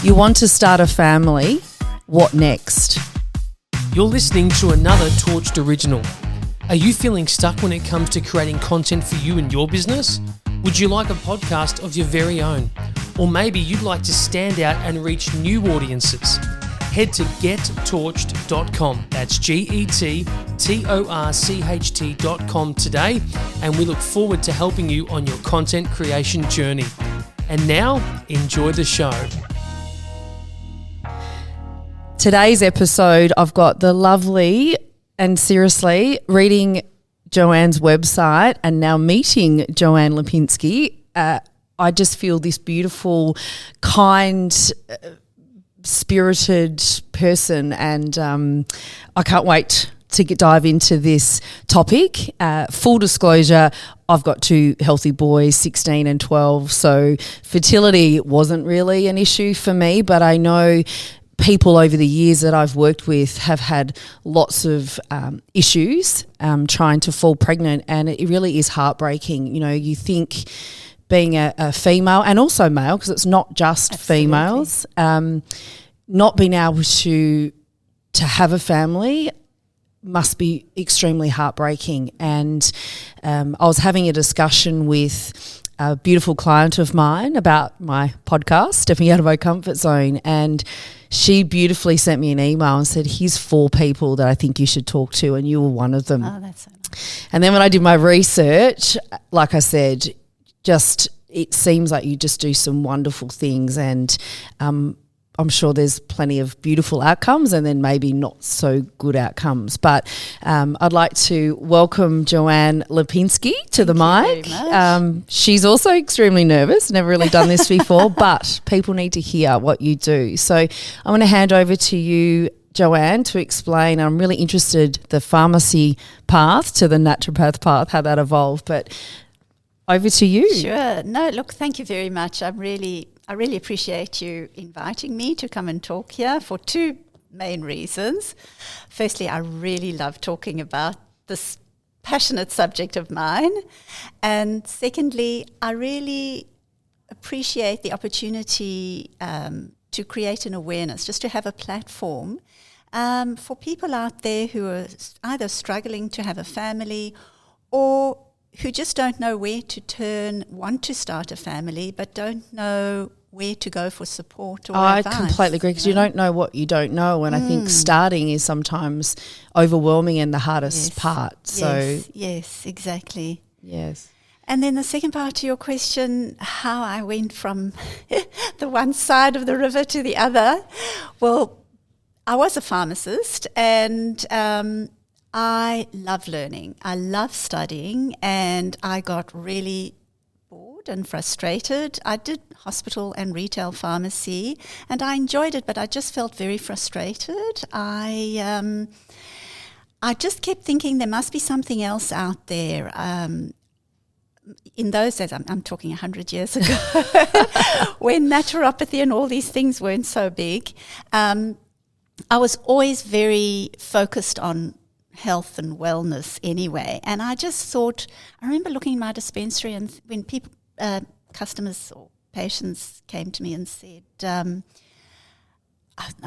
You want to start a family. What next? You're listening to another Torched original. Are you feeling stuck when it comes to creating content for you and your business? Would you like a podcast of your very own? Or maybe you'd like to stand out and reach new audiences? Head to gettorched.com. That's gettorcht.com today, and we look forward to helping you on your content creation journey. And now, enjoy the show. Today's episode, I've got the lovely, and seriously, reading Joanne's website and now meeting Joanne Lipinski, I just feel this beautiful, kind, spirited person, and I can't wait to dive into this topic. Full disclosure, I've got two healthy boys, 16 and 12, so fertility wasn't really an issue for me, but I know people over the years that I've worked with have had lots of issues trying to fall pregnant, and it really is heartbreaking. You know, you think being a female, and also male, because it's not just females, not being able to have a family must be extremely heartbreaking. And I was having a discussion with a beautiful client of mine about my podcast, Stepping Out of My Comfort Zone, and she beautifully sent me an email and said, here's 4 people that I think you should talk to, and you were one of them. Oh, that's so nice. And then when I did my research, like I said, just it seems like you just do some wonderful things, and I'm sure there's plenty of beautiful outcomes and then maybe not so good outcomes. But I'd like to welcome Joanne Lipinski to the mic. She's also extremely nervous, never really done this before, but people need to hear what you do. So I'm going to hand over to you, Joanne, to explain. I'm really interested the pharmacy path to the naturopath path, how that evolved. But over to you. Sure. No, look, thank you very much. I really appreciate you inviting me to come and talk here for 2 main reasons. Firstly, I really love talking about this passionate subject of mine. And secondly, I really appreciate the opportunity to create an awareness, just to have a platform for people out there who are either struggling to have a family or who just don't know where to turn, want to start a family, but don't know where to go for support or advice. I completely agree, because you don't know what you don't know, and I think starting is sometimes overwhelming and the hardest part. So yes, exactly. Yes. And then the second part to your question, how I went from the one side of the river to the other. Well, I was a pharmacist, and I love learning. I love studying, and I got really bored and frustrated. I did hospital and retail pharmacy, and I enjoyed it, but I just felt very frustrated. I just kept thinking there must be something else out there. In those days, I'm talking 100 years ago, when naturopathy and all these things weren't so big, I was always very focused on health and wellness anyway. And I just thought, I remember looking in my dispensary, and when people, customers or patients came to me and said, I've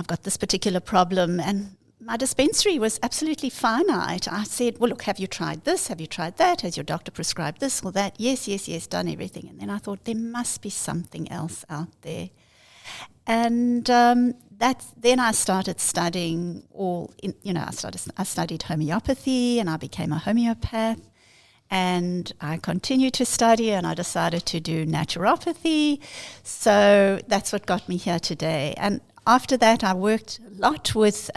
got this particular problem, and my dispensary was absolutely finite. I said, well, look, have you tried this? Have you tried that? Has your doctor prescribed this or that? Yes, done everything. And then I thought, there must be something else out there. And then I started studying I studied homeopathy, and I became a homeopath, and I continued to study, and I decided to do naturopathy. So that's what got me here today. And after that, I worked a lot with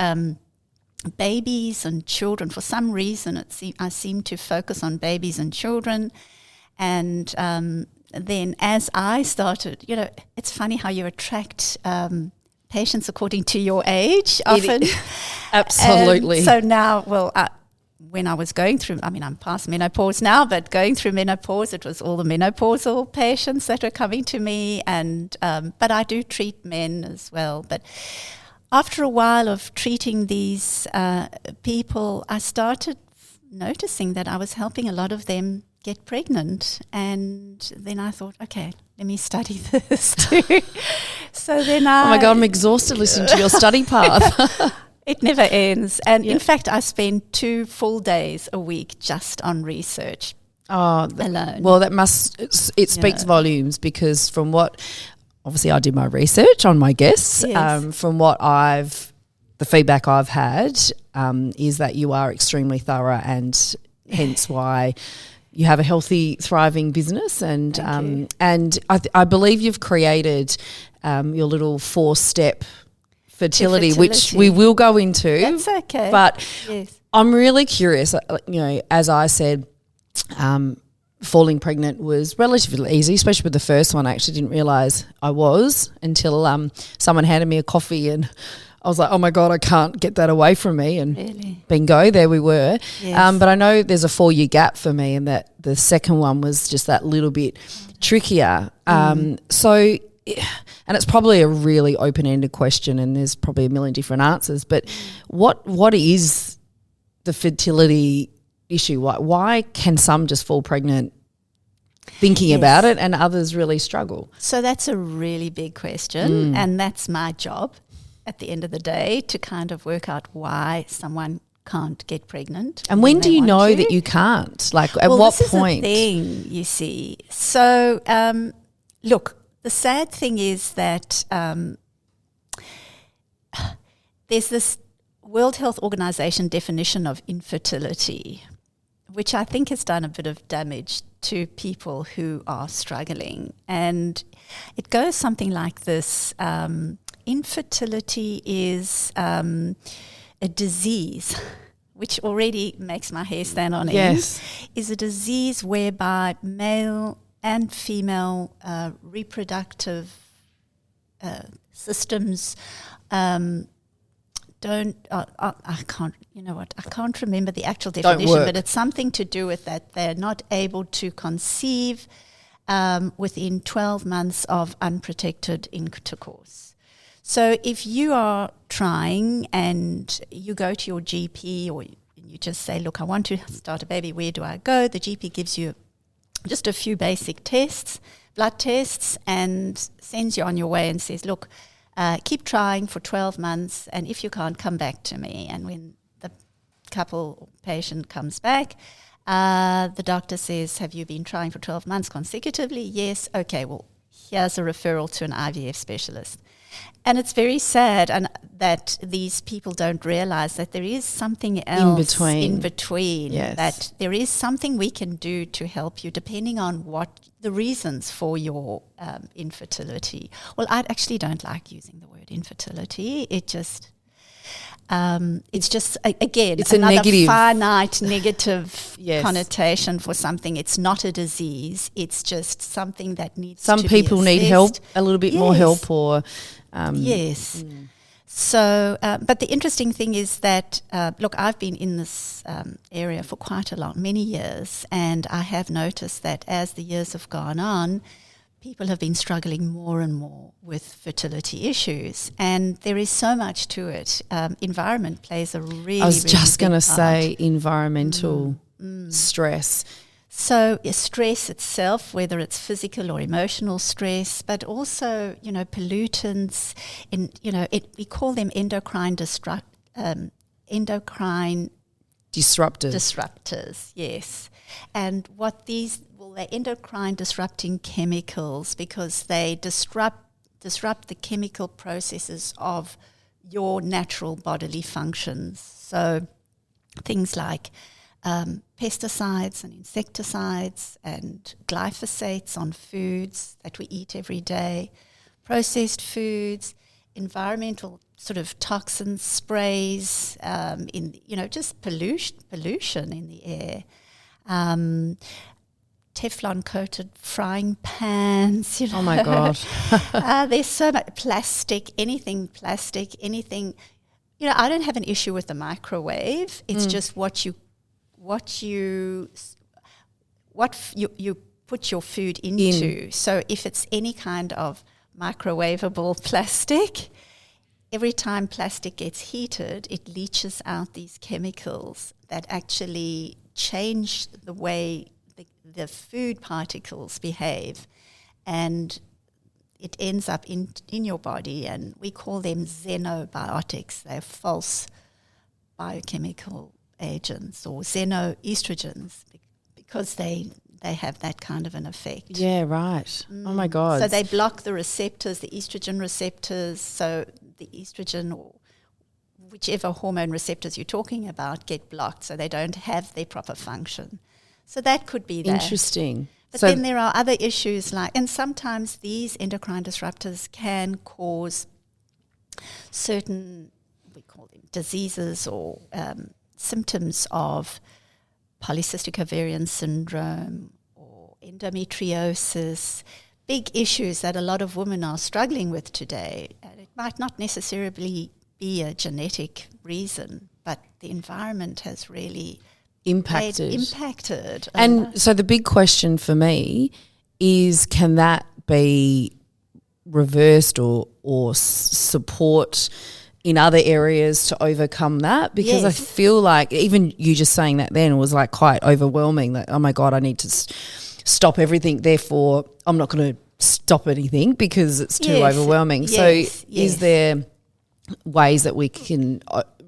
babies and children. For some reason, I seem to focus on babies and children. And then as I started, it's funny how you attract patients according to your age often. Absolutely. And so now, when I was going through, I'm past menopause now, but going through menopause, it was all the menopausal patients that were coming to me, and but I do treat men as well. But after a while of treating these people, I started noticing that I was helping a lot of them get pregnant, and then I thought, okay, let me study this too. So then Oh my God, I'm exhausted listening to your study path. It never ends. And in fact, I spend 2 full days a week just on research alone. Well, it speaks volumes, because from what, obviously I did my research on my guests, from what the feedback I've had is that you are extremely thorough, and hence why you have a healthy, thriving business. And I believe you've created your little 4-step fertility, which we will go into. That's okay. But I'm really curious, as I said, falling pregnant was relatively easy, especially with the first one. I actually didn't realise I was until someone handed me a coffee, and I was like, oh my God, I can't get that away from me. And bingo, there we were. Yes. But I know there's a 4-year gap for me, and that the second one was just that little bit trickier. And it's probably a really open-ended question, and there's probably a million different answers. But what is the fertility issue? Why can some just fall pregnant thinking about it, and others really struggle? So that's a really big question, and that's my job at the end of the day, to kind of work out why someone can't get pregnant. And when do you know that you can't? Like, at what point? This is the thing, you see. So, look, the sad thing is that there's this World Health Organization definition of infertility, which I think has done a bit of damage to people who are struggling. And it goes something like this. Infertility is a disease, which already makes my hair stand on end, is a disease whereby male and female reproductive systems don't, I can't, I can't remember the actual definition, but it's something to do with that. They're not able to conceive within 12 months of unprotected intercourse. So if you are trying and you go to your GP, or you just say, look, I want to start a baby, where do I go? The GP gives you just a few basic tests, blood tests, and sends you on your way and says, look, keep trying for 12 months, and if you can't, come back to me. And when the couple or patient comes back, the doctor says, have you been trying for 12 months consecutively? Yes. Okay, well, here's a referral to an IVF specialist. And it's very sad that these people don't realize that there is something else in between, that there is something we can do to help you depending on what the reasons for your infertility. Well, I actually don't like using the word infertility. It's just, again, it's another finite negative connotation for something. It's not a disease. It's just something that needs to be assessed. Some people need help, a little bit more help, or... So, but the interesting thing is that, look, I've been in this area for quite many years, and I have noticed that as the years have gone on, people have been struggling more and more with fertility issues, and there is so much to it. Environment plays a really, I was just going to part. say environmental stress. So stress itself, whether it's physical or emotional stress, but also, pollutants, we call them endocrine disruptors, yes. And what they're endocrine disrupting chemicals, because they disrupt the chemical processes of your natural bodily functions. So things like pesticides and insecticides and glyphosates on foods that we eat every day, processed foods, environmental sort of toxins, sprays, just pollution in the air, Teflon-coated frying pans. Oh my God! There's so much plastic. Anything. I don't have an issue with the microwave. It's just what you put your food into. So if it's any kind of microwavable plastic, every time plastic gets heated, it leaches out these chemicals that actually change the way the food particles behave. And it ends up in your body, and we call them xenobiotics. They're false biochemical agents, or xenoestrogens, because they have that kind of an effect. Yeah, right. Oh my God. So they block the receptors, the estrogen receptors. So the estrogen or whichever hormone receptors you're talking about get blocked, so they don't have their proper function. So that could be that. Interesting. But then there are other issues and sometimes these endocrine disruptors can cause certain, we call them diseases or symptoms of polycystic ovarian syndrome or endometriosis, big issues that a lot of women are struggling with today. And it might not necessarily be a genetic reason, but the environment has really impacted. And so the big question for me is, can that be reversed or support in other areas to overcome that? Because I feel like even you just saying that then was like quite overwhelming, that, oh my God, I need to stop everything, therefore I'm not going to stop anything because it's too overwhelming. So is there ways that we can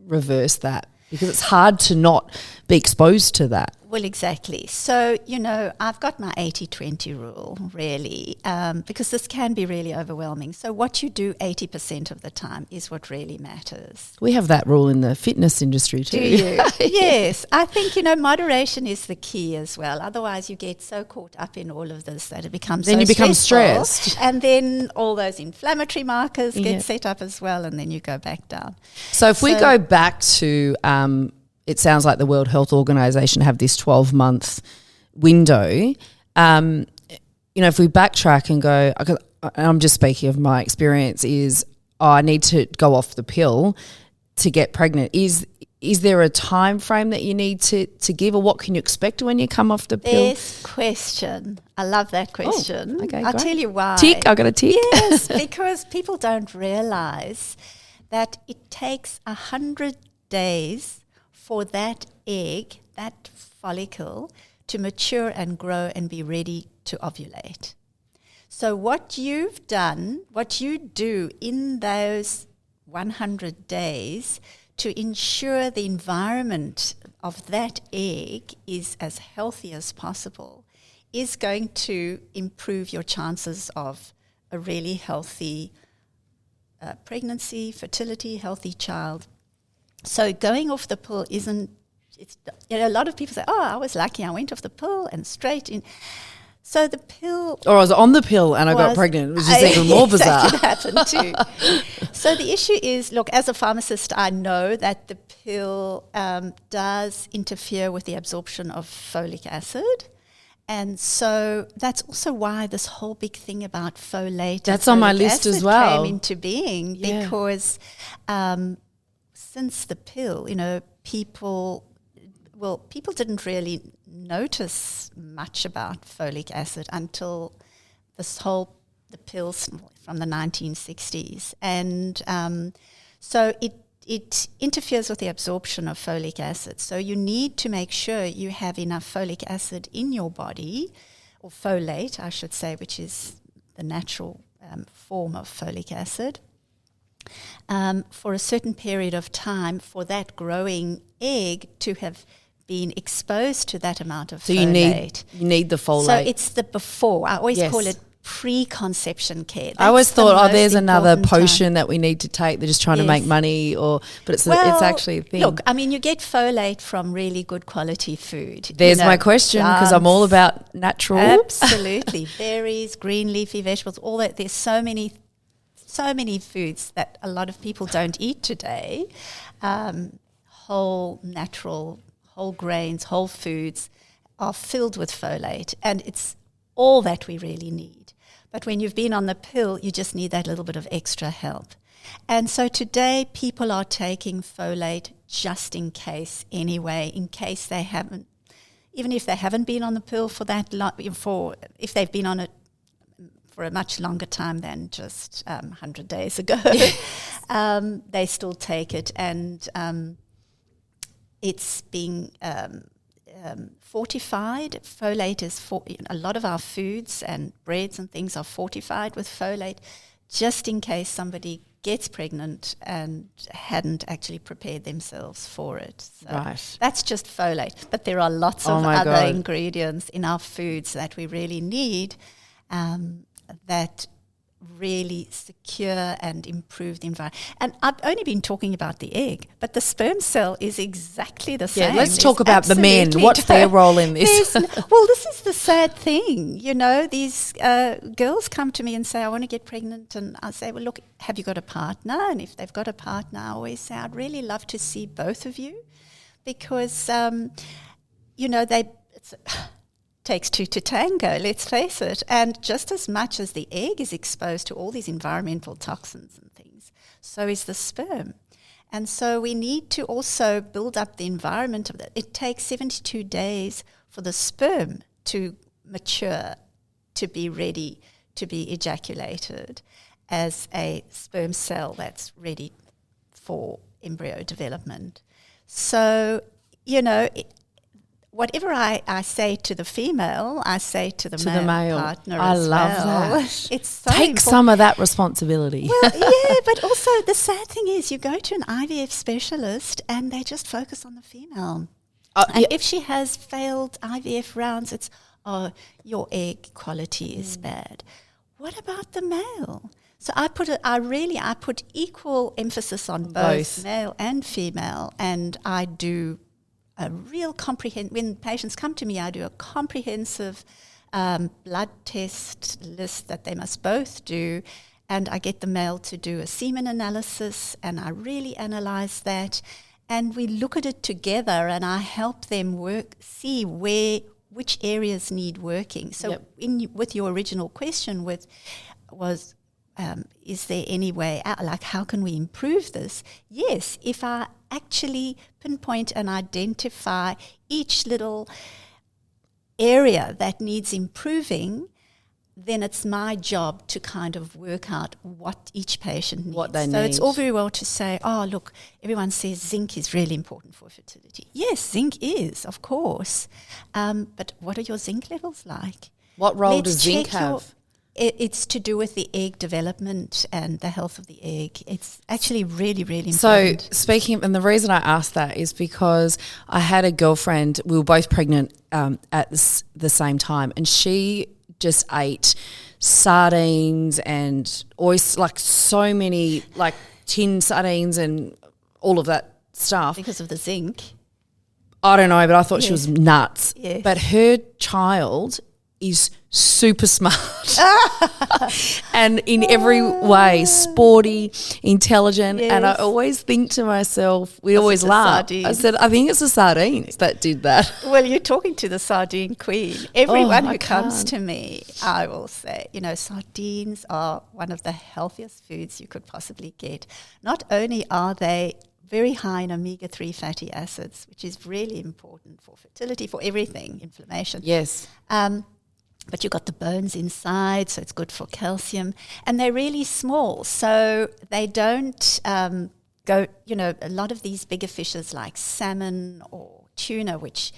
reverse that? Because it's hard to not be exposed to that. Well, exactly. So, I've got my 80-20 rule, really, because this can be really overwhelming. So what you do 80% of the time is what really matters. We have that rule in the fitness industry too. Do you? Yes. I think, moderation is the key as well. Otherwise, you get so caught up in all of this that it becomes then so you become stressful. stressed. And then all those inflammatory markers get set up as well, and then you go back down. So if we go back to... it sounds like the World Health Organization have this 12-month window. If we backtrack and go, I'm just speaking of my experience, is I need to go off the pill to get pregnant. Is there a time frame that you need to give, or what can you expect when you come off the pill? Best question. I love that question. Oh, okay, I'll great. tell you why. Tick, I got a tick. Yes, because people don't realize that it takes 100 days for that egg, that follicle, to mature and grow and be ready to ovulate. So what you do in those 100 days to ensure the environment of that egg is as healthy as possible is going to improve your chances of a really healthy pregnancy, fertility, healthy child. So going off the pill a lot of people say, oh, I was lucky, I went off the pill and straight in. So the pill... Or I was on the pill and I got pregnant, which is even more bizarre. That could happen too. So the issue is, look, as a pharmacist, I know that the pill does interfere with the absorption of folic acid. And so that's also why this whole big thing about folate... That's on my list as well. ...came into being because... since the pill, people didn't really notice much about folic acid until the pills from the 1960s. And so it interferes with the absorption of folic acid. So you need to make sure you have enough folic acid in your body, or folate, I should say, which is the natural form of folic acid. For a certain period of time for that growing egg to have been exposed to that amount of folate. So you need the folate. So it's the before. I always call it pre-conception care. I always thought, there's another potion that we need to take. They're just trying to make money, but it's actually a thing. Look, you get folate from really good quality food. There's my question, because I'm all about natural. Absolutely. Berries, green leafy vegetables, all that. There's so many foods that a lot of people don't eat today. Whole natural, whole grains, whole foods are filled with folate, and it's all that we really need. But when you've been on the pill, you just need that little bit of extra help. And so today people are taking folate just in case anyway, in case they haven't, even if they haven't been on the pill for that long, if they've been on it for a much longer time than just 100 days ago, they still take it, and it's being fortified. Folate is a lot of our foods and breads and things are fortified with folate, just in case somebody gets pregnant and hadn't actually prepared themselves for it. So Right. that's just folate. But there are lots of other ingredients in our foods that we really need that really secure and improve the environment. And I've only been talking about the egg, but the sperm cell is exactly the same. Let's talk about the men. What's their role in this? Well, this is the sad thing. These girls come to me and say, I want to get pregnant. And I say, well, look, have you got a partner? And if they've got a partner, I always say, I'd really love to see both of you because, takes two to tango, let's face it. And just as much as the egg is exposed to all these environmental toxins and things, so is the sperm. And so we need to also build up the environment of that. It takes 72 days for the sperm to mature, to be ready to be ejaculated as a sperm cell that's ready for embryo development. So, whatever I say to the female, I say to the male partner as well. I love that. It's so Take important. some of that responsibility. Well, yeah, but also the sad thing is you go to an IVF specialist and they just focus on the female. And if she has failed IVF rounds, it's, your egg quality is bad. What about the male? So I put equal emphasis on both male and female, and I do a real when patients come to me, I do a comprehensive blood test list that they must both do, and I get the male to do a semen analysis, and I really analyze that, and we look at it together, and I help them see which areas need working. So with your original question was is there any way out, like how can we improve this? Yes, if I actually pinpoint and identify each little area that needs improving, then it's my job to kind of work out what each patient needs. What they need. So it's all very well to say, look, everyone says zinc is really important for fertility. Yes, zinc is, of course. But what are your zinc levels like? What role does zinc have? It's to do with the egg development and the health of the egg. It's actually really, really important. So speaking, and the reason I asked that is because I had a girlfriend, we were both pregnant at the same time, and she just ate sardines and oysters, like so many, like tin sardines and all of that stuff. Because of the zinc. I don't know, but I thought she was nuts. Yes. But her child is super smart and in every way sporty, intelligent. Yes. And I always think to myself, we always laugh. I said, I think it's the sardines that did that. Well, you're talking to the sardine queen. Everyone who comes to me, I will say, sardines are one of the healthiest foods you could possibly get. Not only are they very high in omega-3 fatty acids, which is really important for fertility, for everything, inflammation. Yes. But you've got the bones inside, so it's good for calcium. And they're really small, so they don't go, a lot of these bigger fishes like salmon or tuna, which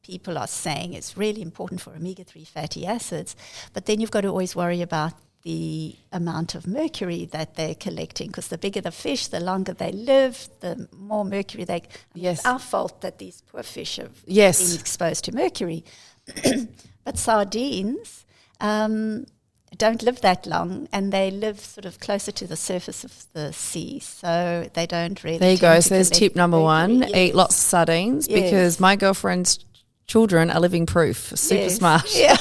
people are saying is really important for omega-3 fatty acids. But then you've got to always worry about the amount of mercury that they're collecting, because the bigger the fish, the longer they live, the more mercury they... Yes. It's our fault that these poor fish have been exposed to mercury. But sardines don't live that long, and they live sort of closer to the surface of the sea, so they don't really... There you go. So there's tip number one, eat lots of sardines, because my girlfriend's children are living proof, super smart. Yeah.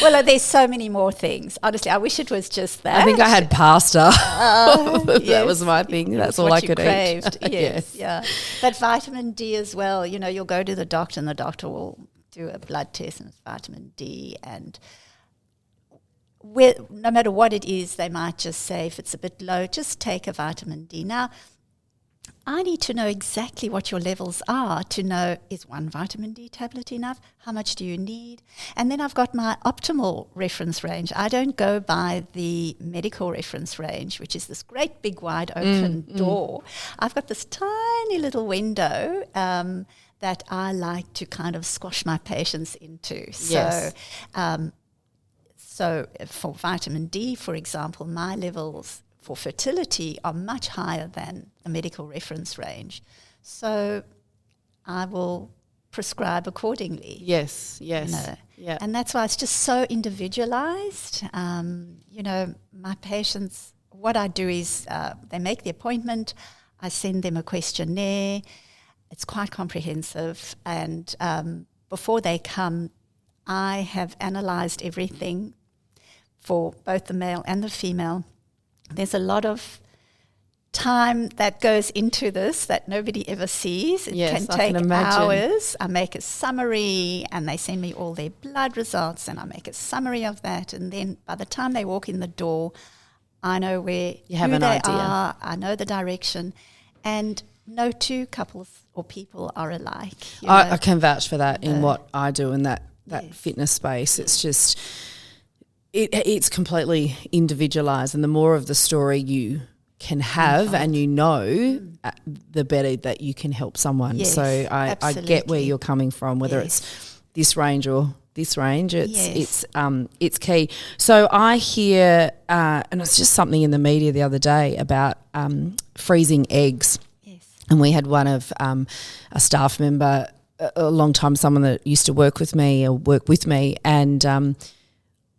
Well, there's so many more things. Honestly, I wish it was just that. I think I had pasta. That was my thing. That's all I could craved. eat. Yes, yeah. But vitamin D as well. You'll go to the doctor and the doctor will do a blood test and it's vitamin D, and no matter what it is, they might just say if it's a bit low, just take a vitamin D. Now, I need to know exactly what your levels are to know, is one vitamin D tablet enough? How much do you need? And then I've got my optimal reference range. I don't go by the medical reference range, which is this great big wide open door. I've got this tiny little window that I like to kind of squash my patients into. Yes. So for vitamin D, for example, my levels for fertility are much higher than the medical reference range. So I will prescribe accordingly. Yes. You know. Yeah. And that's why it's just so individualized. My patients, what I do is they make the appointment, I send them a questionnaire. It's quite comprehensive. And before they come, I have analysed everything for both the male and the female. There's a lot of time that goes into this that nobody ever sees. It Yes, can I take can imagine. hours. I make a summary and they send me all their blood results and I make a summary of that. And then by the time they walk in the door, I know who have an they idea. are, I know the direction. And no two couples or people are alike. I can vouch for that in Uh, what I do in that yes. fitness space. It's just, it's completely individualised, and the more of the story you can have and you know, the better that you can help someone. Yes, so I get where absolutely. you're coming from, whether Yes. it's this range or this range. Yes. It's key. So I hear, and it's just something in the media the other day about freezing eggs. Yes. And we had one of a staff member, a long time, someone that used to work with me, and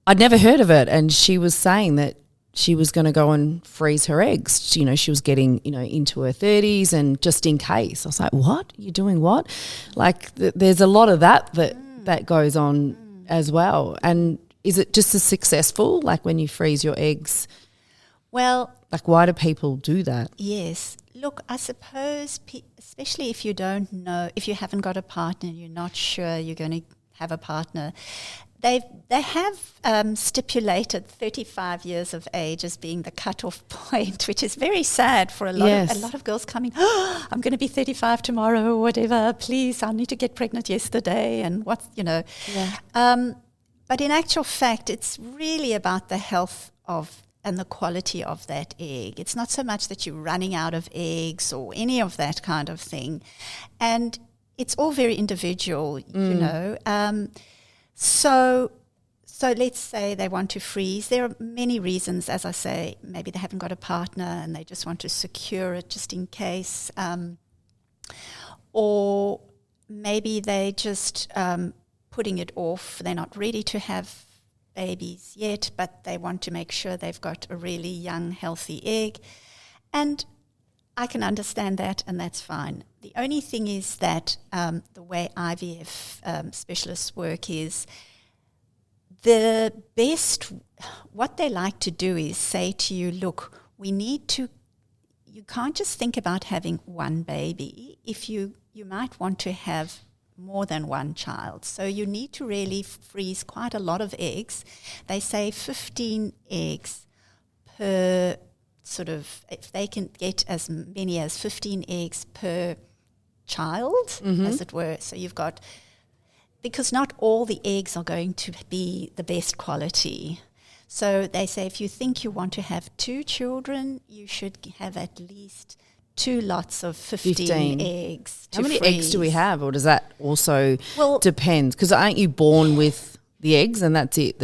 I'd never heard of it. And she was saying that she was going to go and freeze her eggs. You know, she was getting, into her 30s and just in case. I was like, what? You're doing what? Like there's a lot of that goes on as well. And is it just as successful, like when you freeze your eggs? Well, Like why do people do that? yes. Look, I suppose, especially if you don't know, if you haven't got a partner, you're not sure you're going to have a partner, they have stipulated 35 years of age as being the cutoff point, which is very sad for a lot of girls coming, I'm going to be 35 tomorrow or whatever, please, I need to get pregnant yesterday and Yeah. But in actual fact, it's really about the health of and the quality of that egg. It's not so much that you're running out of eggs or any of that kind of thing. And it's all very individual, you know. So let's say they want to freeze. There are many reasons, as I say, maybe they haven't got a partner and they just want to secure it just in case. Or maybe they just putting it off. They're not ready to have babies yet, but they want to make sure they've got a really young, healthy egg. And I can understand that, and that's fine. The only thing is that the way IVF specialists work is the best, what they like to do is say to you, look, you can't just think about having one baby. If you might want to have more than one child. So you need to really freeze quite a lot of eggs. They say 15 eggs per sort of, if they can get as many as 15 eggs per child, as it were. So you've got, because not all the eggs are going to be the best quality. So they say if you think you want to have 2 children, you should have at least 2 lots of 15 eggs. How many eggs do we have, or does that also Well, depend? Because aren't you born with the eggs and that's it?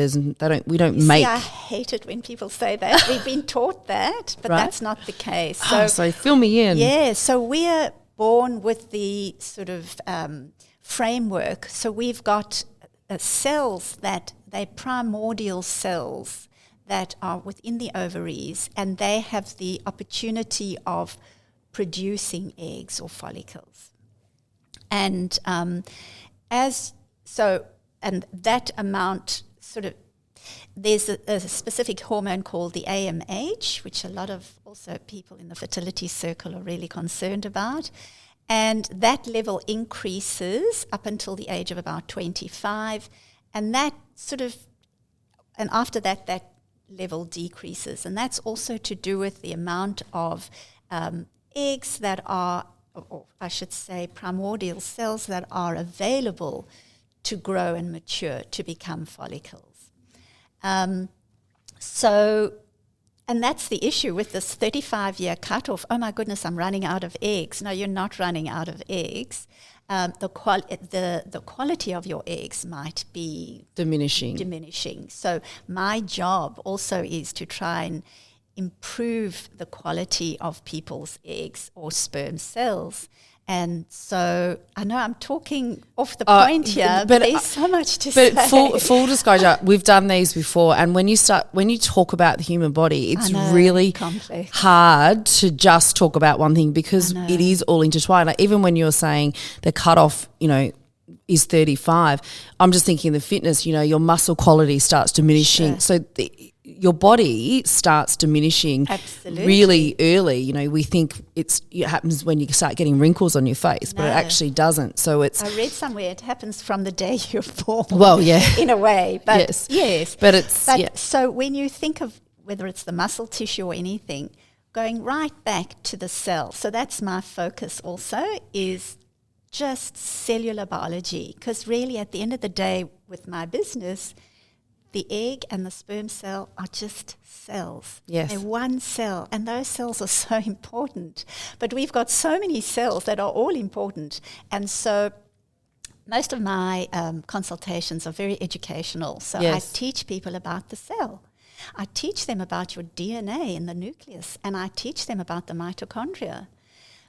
We don't make. See, I hate it when people say that. We've been taught that, but Right. that's not the case. So fill me in. Yeah, so we're born with the sort of framework. So we've got cells that they're primordial cells that are within the ovaries, and they have the opportunity of producing eggs or follicles. And and that amount sort of, there's a specific hormone called the AMH, which a lot of also people in the fertility circle are really concerned about. And that level increases up until the age of about 25. And that sort of, and after that level decreases. And that's also to do with the amount of eggs that are, or I should say primordial cells that are available to grow and mature to become follicles. So And that's the issue with this 35-year cutoff. Oh my goodness, I'm running out of eggs. No, you're not running out of eggs. The quality of your eggs might be diminishing. So my job also is to try and improve the quality of people's eggs or sperm cells. And so I know I'm talking off the point here, but there's so much to say. But full disclosure, we've done these before, and when you talk about the human body, it's really complex. Hard to just talk about one thing because it is all intertwined. Like even when you're saying the cutoff, is 35, I'm just thinking the fitness, your muscle quality starts diminishing. Sure. So your body starts diminishing really early. We think it happens when you start getting wrinkles on your face, but it actually doesn't. So I read somewhere it happens from the day you're born. Well, yeah. In a way. But yes. But so when you think of whether it's the muscle tissue or anything, going right back to the cell. So that's my focus also, is just cellular biology, because really at the end of the day with my business, the egg and the sperm cell are just cells. Yes. They're one cell, and those cells are so important. But we've got so many cells that are all important. And so most of my consultations are very educational. So I teach people about the cell. I teach them about your DNA in the nucleus, and I teach them about the mitochondria,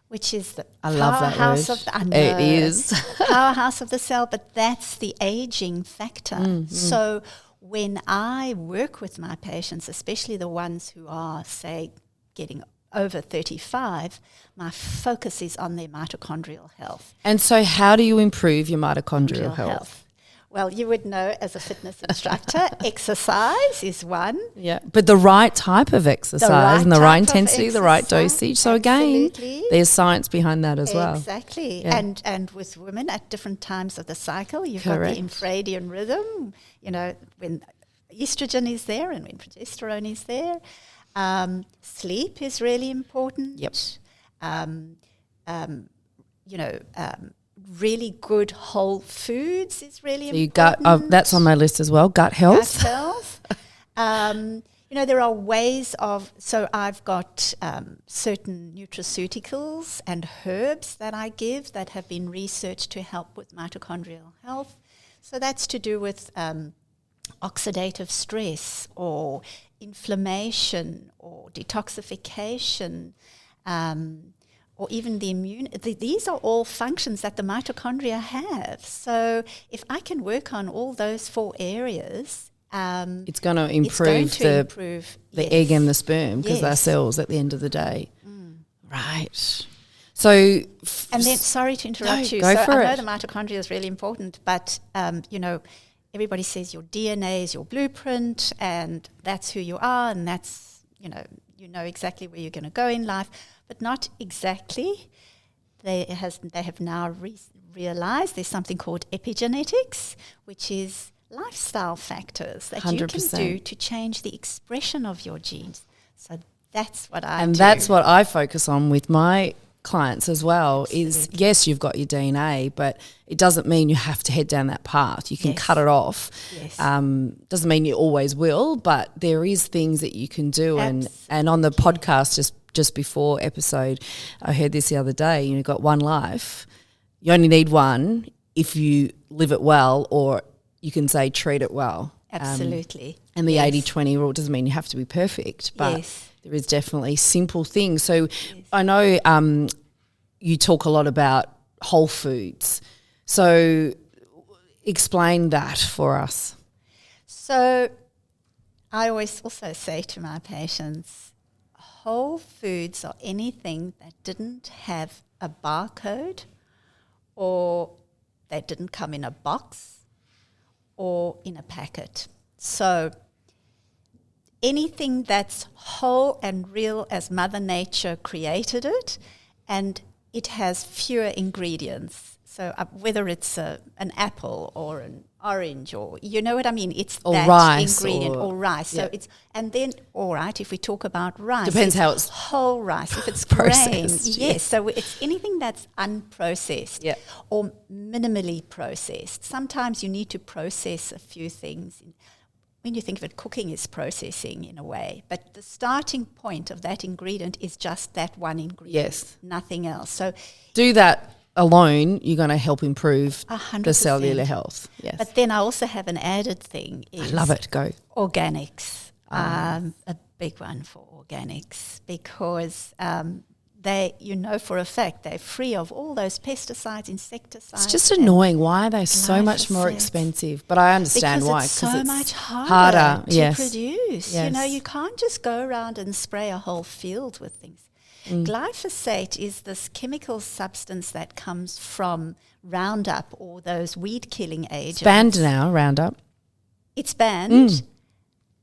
which is the powerhouse of the It is powerhouse of the cell, but that's the aging factor. So when I work with my patients, especially the ones who are, say, getting over 35, my focus is on their mitochondrial health. And so how do you improve your mitochondrial health? Well, you would know as a fitness instructor, exercise is one. Yeah, but the right type of exercise and the right intensity, the right dosage. So again, there's science behind that as well. Exactly. Yeah. And with women at different times of the cycle, you've Correct. got the infradian rhythm, when estrogen is there and when progesterone is there. Sleep is really important. Yep. Really good whole foods is really important. That's on my list as well, gut health. Gut health. There are ways of, so I've got certain nutraceuticals and herbs that I give that have been researched to help with mitochondrial health. So that's to do with oxidative stress or inflammation or detoxification, or even the immune. These are all functions that the mitochondria have. So if I can work on all those 4 areas, it's going to improve the egg and the sperm, because they're cells at the end of the day. Right. So, and then, sorry to interrupt you. Go for I it. know the mitochondria is really important, but everybody says your DNA is your blueprint, and that's who you are, and that's you know exactly where you're going to go in life, but not exactly. They have now realized there's something called epigenetics, which is lifestyle factors that 100%. You can do to change the expression of your genes. So that's what I do. And that's what I focus on with my clients as well. Absolutely. Is yes, you've got your DNA, but it doesn't mean you have to head down that path. You can cut it off. Yes. Doesn't mean you always will, but there is things that you can do. Absolutely. And on the podcast just before episode, I heard this the other day, you've got one life. You only need one if you live it well, or you can say treat it well. Absolutely. And the 80-20 rule doesn't mean you have to be perfect, but there is definitely simple things. So I know you talk a lot about whole foods. So explain that for us. So I always also say to my patients, whole foods are anything that didn't have a barcode, or they didn't come in a box or in a packet. So anything that's whole and real as Mother Nature created it, and it has fewer ingredients. So whether it's an apple or an orange, or you know what I mean, it's or that rice ingredient, or rice. So it's, and then, all right, if we talk about rice, depends how it's whole rice. If it's processed, grain, yes. So it's anything that's unprocessed or minimally processed. Sometimes you need to process a few things. when you think of it, cooking is processing in a way, but the starting point of that ingredient is just that one ingredient, Yes. nothing else. So do that alone, you're going to help improve 100%. the cellular health. Yes. But then I also have an added thing. I love it. Go. Organics. A big one for organics because they, for a fact, they're free of all those pesticides, insecticides. It's just annoying. Why are they so much more glyphosate. expensive? But I understand Because why. it's so much harder to yes. produce. Yes. You can't just go around and spray a whole field with things. Glyphosate is this chemical substance that comes from Roundup or those weed-killing agents. It's banned now, Roundup. It's banned?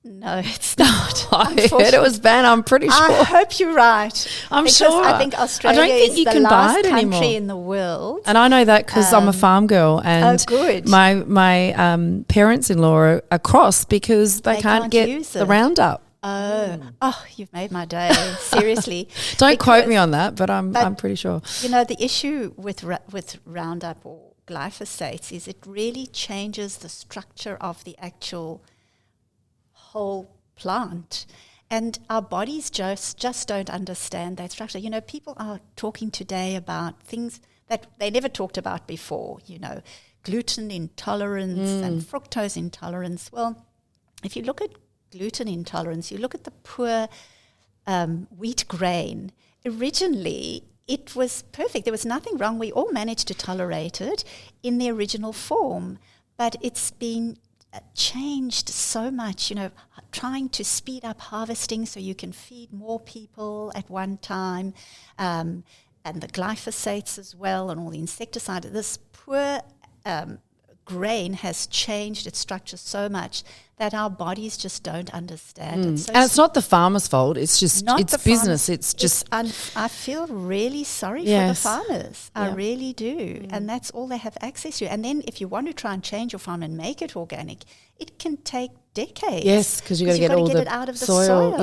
No, it's not. I heard it was banned. I'm pretty sure. I hope you're right. I'm because sure. I think Australia is the last country in the world. And I know that because I'm a farm girl, and good. my parents-in-law are cross because they can't get use the it. Roundup. Oh, you've made my day. Seriously. Don't quote me on that, but I'm pretty sure. The issue with Roundup or glyphosates is it really changes the structure of the actual whole plant. And our bodies just don't understand that structure. People are talking today about things that they never talked about before, gluten intolerance and fructose intolerance. Well, if you look at gluten intolerance, you look at the poor wheat grain. Originally, it was perfect. There was nothing wrong. We all managed to tolerate it in the original form, but it's been changed so much, trying to speed up harvesting so you can feed more people at one time, and the glyphosates as well and all the insecticide. This poor grain has changed its structure so much that our bodies just don't understand it. So and it's not the farmer's fault. It's just it's business. It's just I feel really sorry for the farmers. I really do. And that's all they have access to. And then if you want to try and change your farm and make it organic, it can take decades. Yes, because you've got to get all it out of the soil.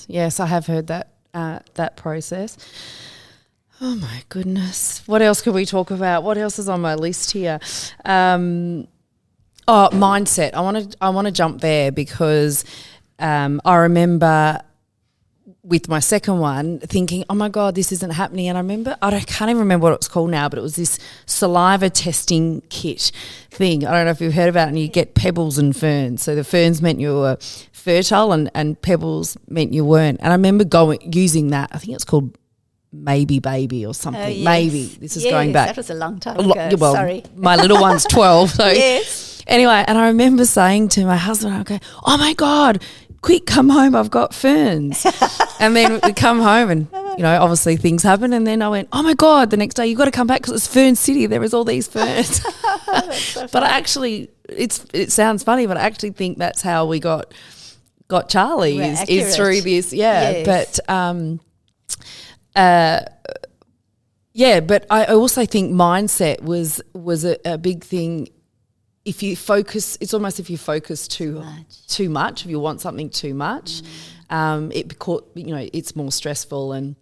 Yes, I have heard that process. Oh my goodness! What else could we talk about? What else is on my list here? Mindset. I want to jump there because I remember with my second one thinking, oh my God, this isn't happening. And I can't even remember what it was called now, but it was this saliva testing kit thing. I don't know if you've heard about it, and you get pebbles and ferns. So the ferns meant you were fertile and pebbles meant you weren't. And I remember using that. I think it's called Maybe Baby or something. Yes. Maybe. This is going back. That was a long time ago. Well, sorry. My little one's 12. So yes. Anyway, and I remember saying to my husband, I go, oh my God, quick, come home, I've got ferns. And then we come home and, obviously things happen. And then I went, oh my God, the next day you've got to come back because it's Fern City. There is all these ferns. So but I actually, it sounds funny, but I actually think that's how we got Charlie is through this. Yeah. Yes. But I also think mindset was a big thing. If you focus, it's almost if you focus too much, if you want something too much, it's more stressful. And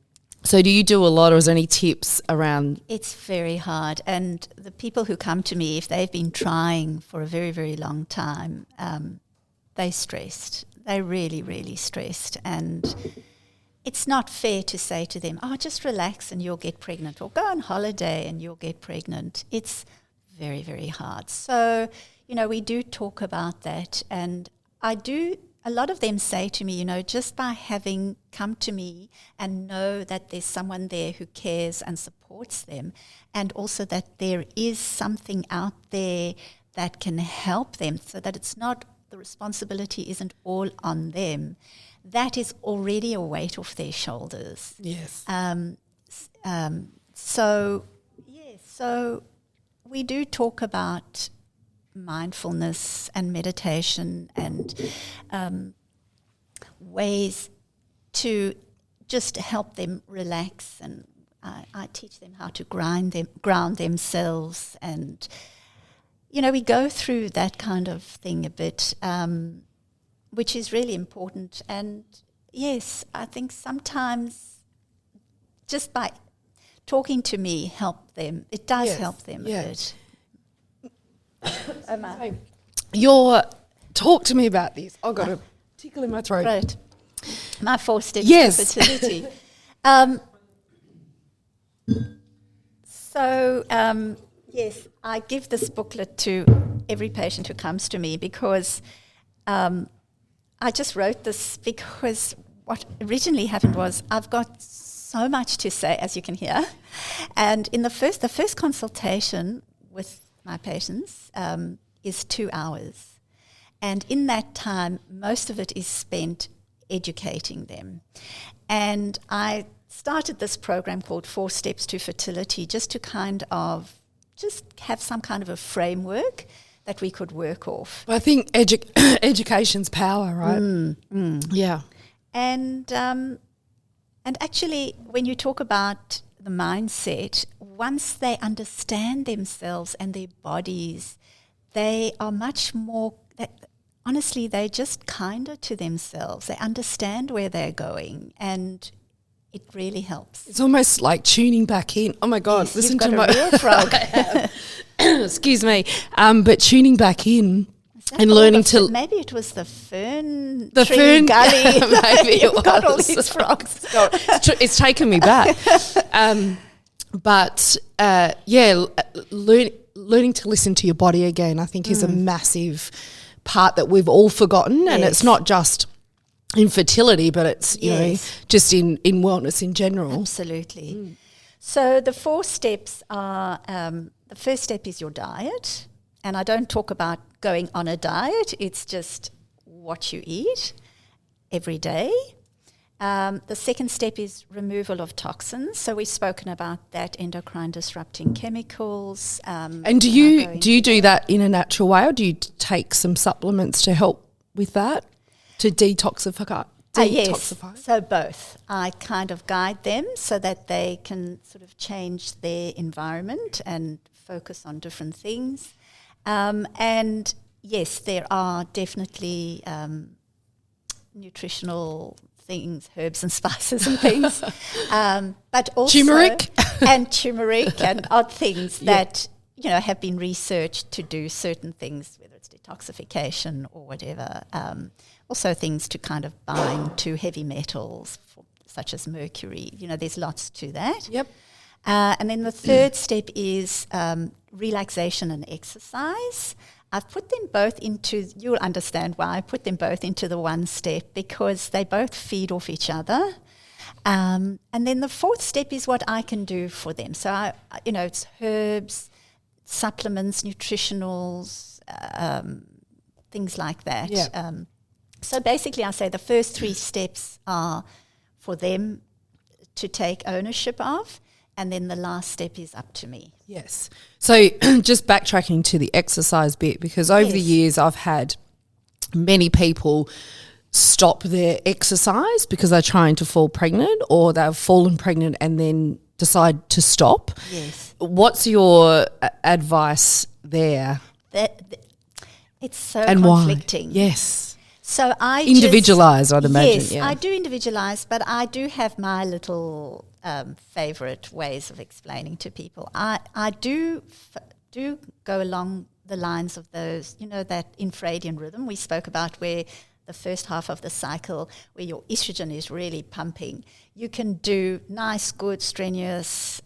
so do you do a lot, or is there any tips around? It's very hard. And the people who come to me, if they've been trying for a very, very long time, they're stressed. They're really, really stressed. And it's not fair to say to them, just relax and you'll get pregnant, or go on holiday and you'll get pregnant. It's very, very hard. So, we do talk about that. And a lot of them say to me, just by having come to me and know that there's someone there who cares and supports them, and also that there is something out there that can help them, so that the responsibility isn't all on them, that is already a weight off their shoulders. Yes. So we do talk about mindfulness and meditation and ways to just help them relax. And I teach them how to ground themselves. And, we go through that kind of thing a bit, which is really important. And yes, I think sometimes just by talking to me help them. It does help them a bit. Your Talk to me about this. I've got a tickle in my throat. Right. My 4 steps Yes. to fertility. Yes, I give this booklet to every patient who comes to me because I just wrote this because what originally happened was I've got so much to say, as you can hear. And in the first consultation with my patients is 2 hours. And in that time, most of it is spent educating them. And I started this program called 4 Steps to Fertility just to kind of just have some kind of a framework that we could work off. I think education's power, right? Yeah. And actually, when you talk about the mindset, once they understand themselves and their bodies, they are much more, honestly, they're just kinder to themselves. They understand where they're going, and it really helps. It's almost like tuning back in. Oh my God, Yes, listen you've to got my a real frog. excuse me. But tuning back in that and all learning the to maybe it was the fern the tree fern gully. maybe it You've got all was. these frogs. It's taken me back. Learning to listen to your body again, I think, is a massive part that we've all forgotten, and it's not just in fertility, but it's you know just in wellness in general. Absolutely. So the 4 steps are: the first step is your diet, and I don't talk about going on a diet. It's just what you eat every day. The second step is removal of toxins. So we've spoken about that, endocrine disrupting chemicals. And do you do that in a natural way, or do you take some supplements to help with that, to detoxify? Yes, so both. I kind of guide them so that they can sort of change their environment and focus on different things. And yes, there are definitely nutritional things, herbs and spices and things, but also turmeric and odd things that have been researched to do certain things, whether it's detoxification or whatever. Also things to kind of bind to heavy metals, such as mercury. There's lots to that. Yep. And then the third step is relaxation and exercise. I've put them both into, you'll understand why I put them both into the 1 step, because they both feed off each other. And then the 4th step is what I can do for them. So, it's herbs, supplements, nutritionals, things like that. Yeah. So basically I say the first 3 steps are for them to take ownership of, and then the last step is up to me. Yes. So just backtracking to the exercise bit, because over the years I've had many people stop their exercise because they're trying to fall pregnant, or they've fallen pregnant and then decide to stop. Yes. What's your advice there? It's so And conflicting. why? Yes. So I individualise, I'd imagine. Yes, yeah. I do individualise, but I do have my little favourite ways of explaining to people. I do go along the lines of those, that infradian rhythm we spoke about, where the first half of the cycle, where your estrogen is really pumping. You can do nice, good, strenuous,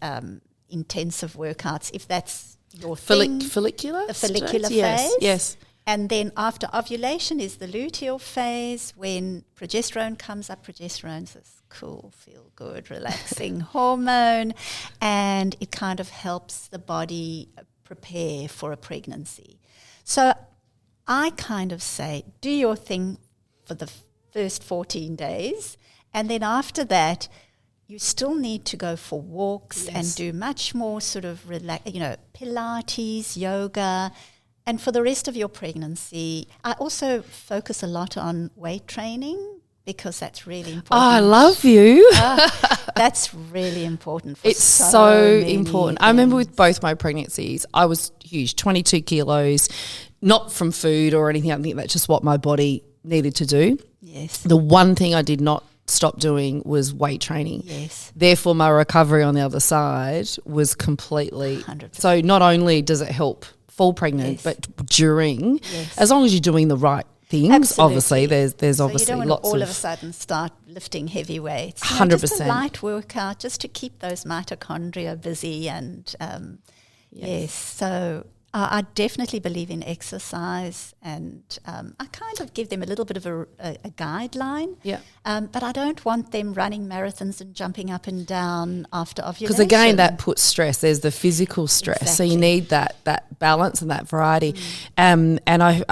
intensive workouts if that's your thing. Follicular? The follicular yes, phase. Yes. And then after ovulation is the luteal phase, when progesterone comes up. Progesterone is this cool, feel good, relaxing hormone, and it kind of helps the body prepare for a pregnancy. So I kind of say, do your thing for the first 14 days, and then after that, you still need to go for walks and do much more sort of Pilates, yoga. And for the rest of your pregnancy, I also focus a lot on weight training, because that's really important. Oh, I love you. That's really important for It's so important. I remember with both my pregnancies, I was huge, 22 kilos, not from food or anything. I think that's just what my body needed to do. Yes. The one thing I did not stop doing was weight training. Yes. Therefore, my recovery on the other side was completely. 100%. So not only does it help fall pregnant, but during, as long as you're doing the right things. Absolutely. Obviously, there's So obviously you don't lots want to all of of a sudden start lifting heavy weights. 100%. Just a light workout, just to keep those mitochondria busy. And yes, so I definitely believe in exercise, and I kind of give them a little bit of a guideline. Yeah. But I don't want them running marathons and jumping up and down after ovulation. Because again, that puts stress. There's the physical stress, Exactly. so you need that balance and that variety. And I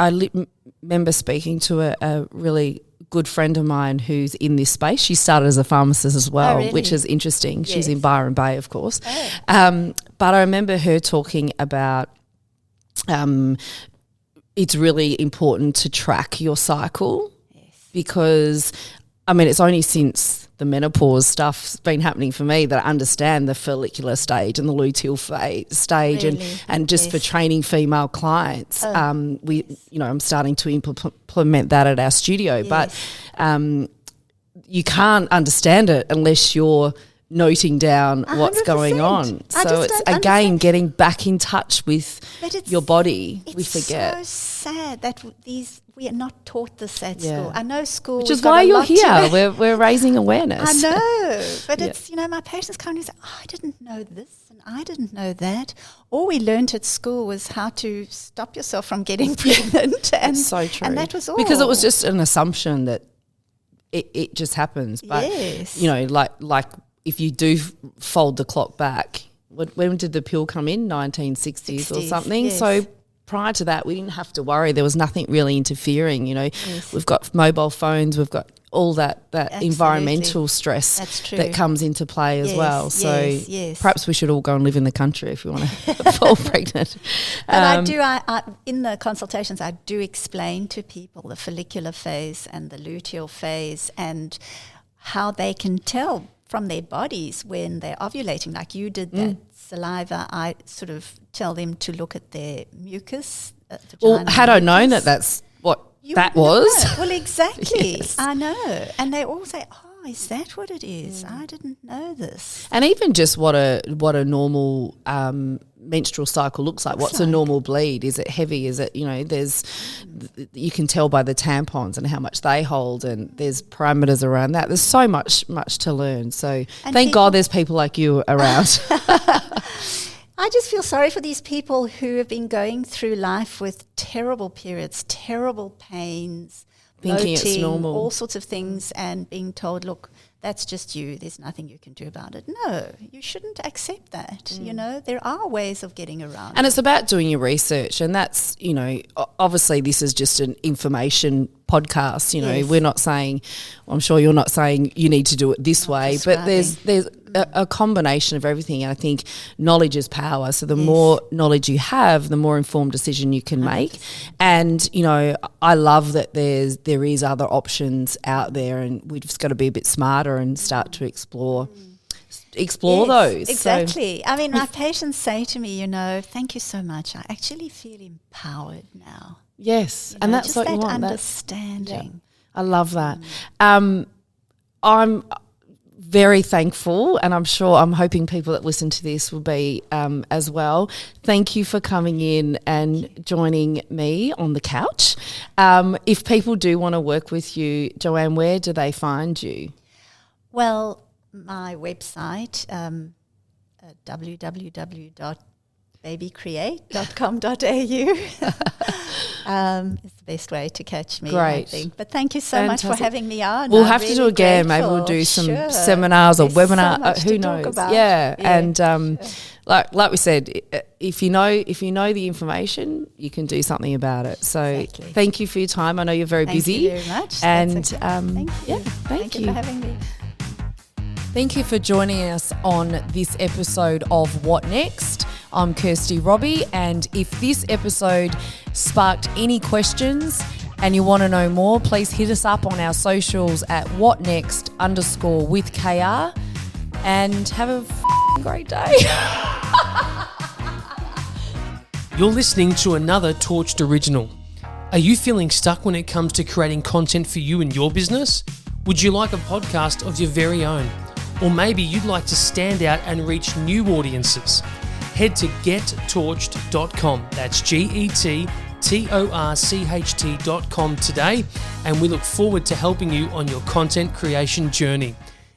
remember speaking to a really good friend of mine who's in this space. She started as a pharmacist as well, really? which is interesting. Yes. She's in Byron Bay, of course. Oh. But I remember her talking about it's really important to track your cycle, because, I mean, it's only since the menopause stuff's been happening for me that I understand the follicular stage and the luteal stage, Really? and just for training female clients, I'm starting to implement that at our studio. But you can't understand it unless you're noting down what's going 100%. on. So it's again getting back in touch with your body. We forget. It's so sad that we are not taught this at school. I know school, which is why you're here. We're raising awareness. I know, but it's my patients come and say, I didn't know this and I didn't know that. All we learned at school was how to stop yourself from getting pregnant. And it's so true. And that was all. Because it was just an assumption that it just happens. But like if you do fold the clock back, when did the pill come in? 1960s or something. Yes. So prior to that, we didn't have to worry. There was nothing really interfering. We've got mobile phones. We've got all that environmental stress that comes into play as well. So perhaps we should all go and live in the country if we want to fall pregnant. But I in the consultations, I do explain to people the follicular phase and the luteal phase and how they can tell from their bodies when they're ovulating, like you did that saliva. I sort of tell them to look at their mucus. Well, had I known that that's what that was. Well, exactly. Yes. I know. And they all say, oh, is that what it is? I didn't know this. And even just what a normal menstrual cycle looks like. What's a normal bleed? Is it heavy? Is it, you can tell by the tampons and how much they hold, and there's parameters around that. There's so much to learn. So thank God there's people like you around. I just feel sorry for these people who have been going through life with terrible periods, terrible pains, thinking bloating, it's normal, all sorts of things, and being told, look, that's just you. There's nothing you can do about it. No, you shouldn't accept that. There are ways of getting around and it's about doing your research, and that's, obviously this is just an information podcast. We're not saying, I'm sure you're not saying you need to do it this way, but there's a combination of everything. And I think knowledge is power. So the more knowledge you have, the more informed decision you can make. And, I love that there is other options out there, and we've just got to be a bit smarter and start to explore those. Exactly. So, I mean, my patients say to me, thank you so much. I actually feel empowered now. Yes. And that's what you want. Understanding. I love that. I'm very thankful, and I'm hoping people that listen to this will be as well. Thank you for coming in and joining me on the couch. If people do want to work with you, Joanne, where do they find you? Well, my website, www.babycreate.com.au is the best way to catch me, I think. But thank you so much for having me on. We'll have to do again. Maybe we'll do some seminars or webinars. Who knows? And like we said, if you know the information, you can do something about it. So thank you for your time. I know you're very busy. Thank you very much. And thank you for having me. Thank you for joining us on this episode of What Next? I'm Kirsty Robbie, and if this episode sparked any questions and you want to know more, please hit us up on our socials at whatnext_with KR, and have a great day. You're listening to another Torched Original. Are you feeling stuck when it comes to creating content for you and your business? Would you like a podcast of your very own? Or maybe you'd like to stand out and reach new audiences. Head to gettorched.com. That's torcht.com today, and we look forward to helping you on your content creation journey.